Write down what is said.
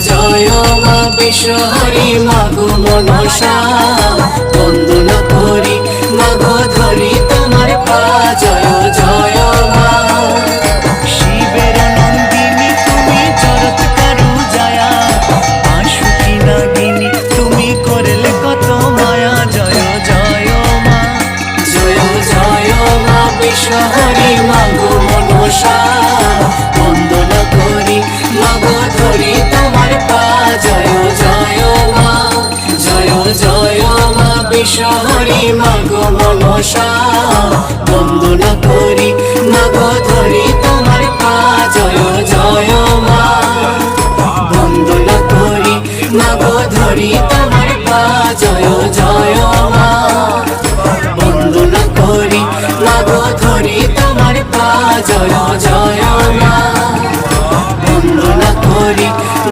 জয় মা বিশ্বহরি মাগো মনসা বন্দনা করি মাগো ধরি তোমার পা জয় জয় মা শিবের নন্দিনী তুমি চরৎকারু জয়া আশুকি নাগিনী তুমি করলে কত মায়া জয় জয় মা জয় জয় মা বিশ্বহরি মাগো মনসা বন্দনা করি মাগো ধরি তোমার পা জয় জয় মা জয় জয় মা বিশ্বহরি মাগো মনসা বন্দনা করি মাগো ধরি তোমার পা জয় জয় মা বন্দনা করি মাগো ধরি তোমার পা জয় জয় মা বন্দনা করি মাগো ধরি তোমার পা জয় জয়